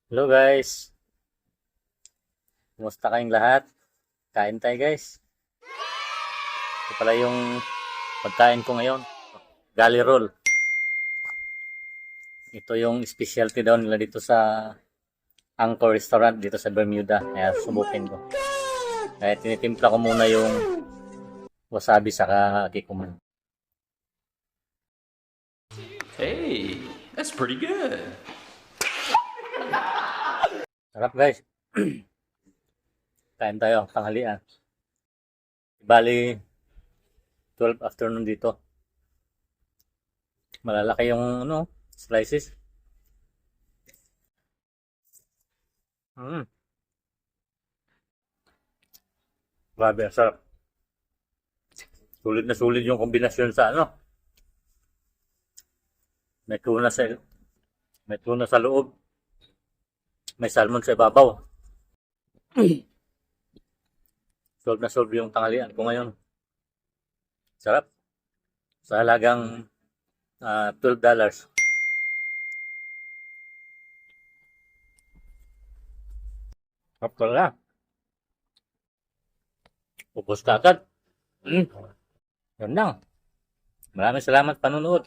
Hello guys, kumusta kayong lahat? Kain tayo guys. Ito pala yung pagkain ko ngayon, Gali Roll. Ito yung specialty daw nila dito sa Angkor Restaurant dito sa Bermuda. Kaya subukin ko. Kaya tinitimpla ko muna yung wasabi sa kikuman. Hey, that's pretty good. Sarap guys. Kain tayo, tanghalian. Bali, 12 afternoon dito. Malalaki yung slices. Grabe, ang sarap. Sulit na sulit yung kombinasyon sa May tuna sa may tuna sa loob. May salmon sa ibabaw. Solve na solve yung tanghalian ko ngayon. Sarap. Sa halagang $12. Sarap talaga. Pupus ka agad. Yun lang. Maraming salamat panonood.